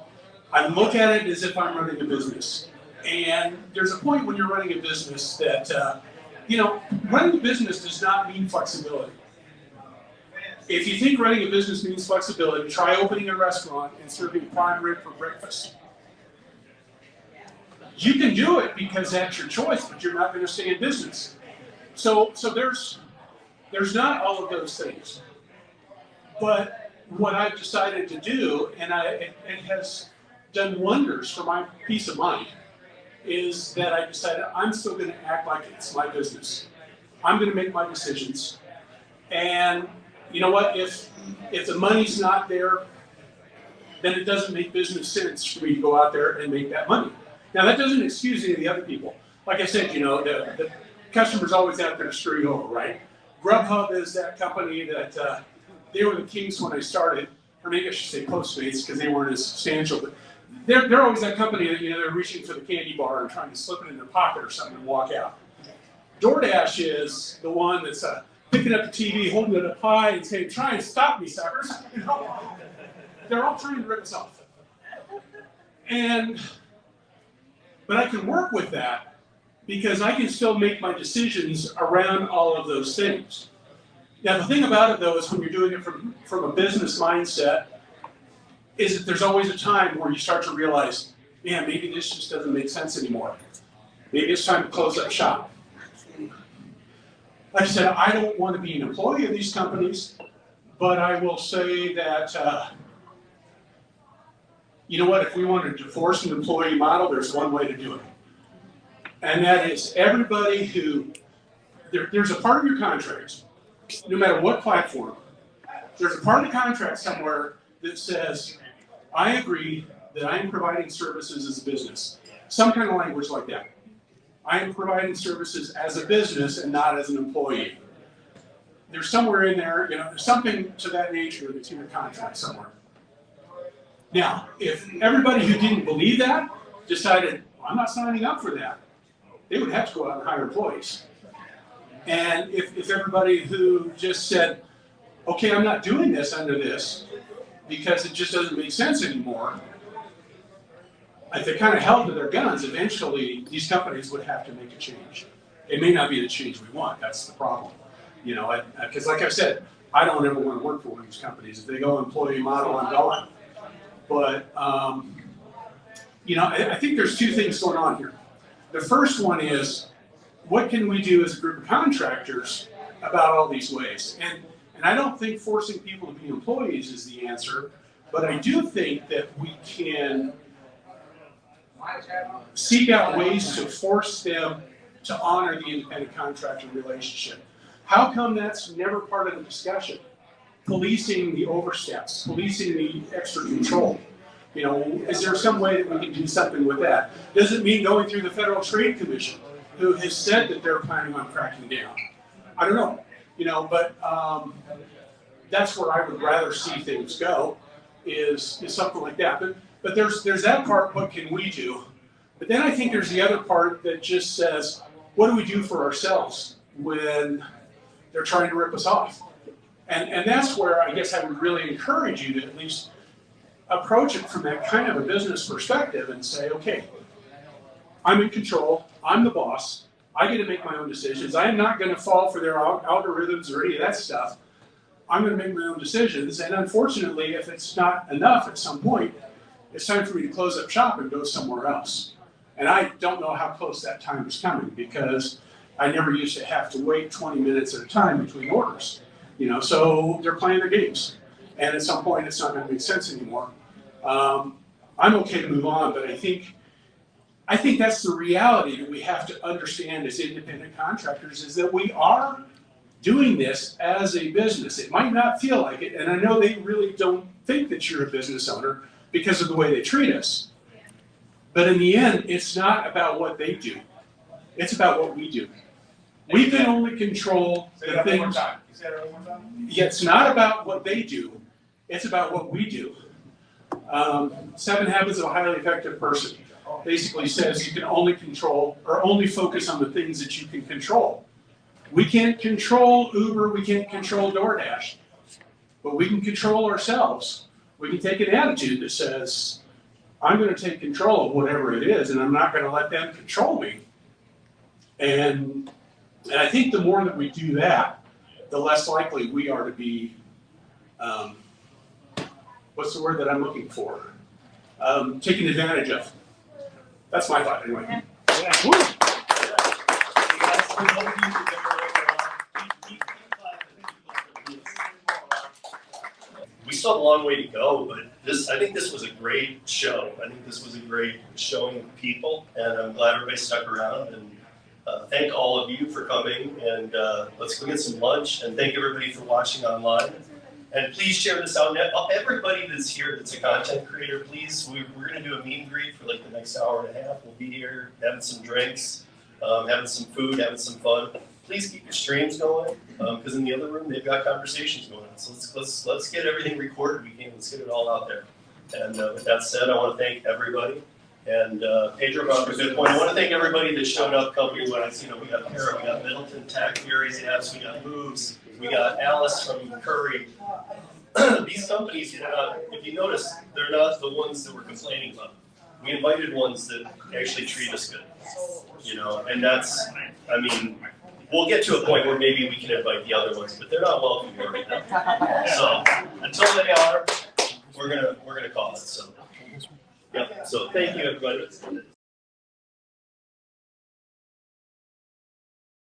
I look at it as if I'm running a business. And there's a point when you're running a business that, running a business does not mean flexibility. If you think running a business means flexibility, try opening a restaurant and serving prime rib for breakfast. You can do it because that's your choice, but you're not going to stay in business. So there's not all of those things. But what I've decided to do, and it has done wonders for my peace of mind, is that I decided I'm still going to act like it's my business. I'm going to make my decisions. And you know what? If the money's not there, then it doesn't make business sense for me to go out there and make that money. Now, that doesn't excuse any of the other people. Like I said, the customer's always out there to screw you over, right? Grubhub is that company that they were the kings when I started, or maybe I should say Postmates because they weren't as substantial, but they're always that company that, they're reaching for the candy bar and trying to slip it in their pocket or something and walk out. DoorDash is the one that's a picking up the TV, holding it up high, and saying, "Try and stop me, suckers!" You know, they're all trying to rip us off. But I can work with that because I can still make my decisions around all of those things. Now, the thing about it, though, is when you're doing it from a business mindset, is that there's always a time where you start to realize, man, maybe this just doesn't make sense anymore. Maybe it's time to close up shop. Like I said, I don't want to be an employee of these companies, but I will say that, you know what, if we wanted to force an employee model, there's one way to do it. And that is everybody who, there's a part of your contract, no matter what platform, there's a part of the contract somewhere that says, I agree that I am providing services as a business. Some kind of language like that. I am providing services as a business and not as an employee. There's somewhere in there, you know, there's something to that nature that's in your contract somewhere. Now, if everybody who didn't believe that decided, I'm not signing up for that, they would have to go out and hire employees. And if everybody who just said, okay, I'm not doing this under this because it just doesn't make sense anymore, if they kind of held to their guns, eventually these companies would have to make a change. It may not be the change we want, that's the problem. You know, because like I said, I don't ever want to work for one of these companies. If they go employee model, I'm going. But, you know, I think there's two things going on here. The first one is, what can we do as a group of contractors about all these ways? And I don't think forcing people to be employees is the answer, but I do think that we can seek out ways to force them to honor the independent contractor relationship. How come that's never part of the discussion? Policing the oversteps, policing the extra control. You know, is there some way that we can do something with that? Does it mean going through the Federal Trade Commission, who has said that they're planning on cracking down? I don't know, you know, but that's where I would rather see things go, is something like that. But there's that part, what can we do? But then I think there's the other part that just says, what do we do for ourselves when they're trying to rip us off? And that's where I guess I would really encourage you to at least approach it from that kind of a business perspective and say, okay, I'm in control, I'm the boss, I get to make my own decisions, I'm not going to fall for their algorithms or any of that stuff. I'm going to make my own decisions, and unfortunately, if it's not enough at some point, it's time for me to close up shop and go somewhere else. And I don't know how close that time is coming, because I never used to have to wait 20 minutes at a time between orders. You know, so they're playing their games. And at some point, it's not going to make sense anymore. I'm okay to move on, but I think that's the reality that we have to understand as independent contractors, is that we are doing this as a business. It might not feel like it, and I know they really don't think that you're a business owner because of the way they treat us. But in the end, it's not about what they do. It's about what we do. We can only control the things. Yeah, it's not about what they do. It's about what we do. 7 Habits of a Highly Effective Person basically says you can only control or only focus on the things that you can control. We can't control Uber, we can't control DoorDash, but we can control ourselves. We can take an attitude that says, I'm going to take control of whatever it is, and I'm not going to let them control me. And I think the more that we do that, the less likely we are to be, what's the word that I'm looking for? Taken advantage of. That's my thought anyway. Yeah. We still have a long way to go, but I think this was a great show. I think this was a great showing of people, and I'm glad everybody stuck around. And thank all of you for coming, and let's go get some lunch, and thank everybody for watching online. And please share this out. Everybody that's here that's a content creator, please, we're going to do a meet and greet for like the next hour and a half. We'll be here having some drinks, having some food, having some fun. Please keep your streams going, because in the other room they've got conversations going on. So let's get everything recorded we can. Let's get it all out there. And with that said, I want to thank everybody. And Pedro brought up a good point. I want to thank everybody that showed up company-wise. You know, we got Para, we got Middleton, Tech, Furies Apps, we got Moves, we got Alice from Curry. These companies, if you notice, they're not the ones that we're complaining about. We invited ones that actually treat us good. You know, and that's, I mean, we'll get to a point where maybe we can invite the other ones, but they're not welcome here right now. So until they are, we're gonna call it. So, yep. So thank you, everybody.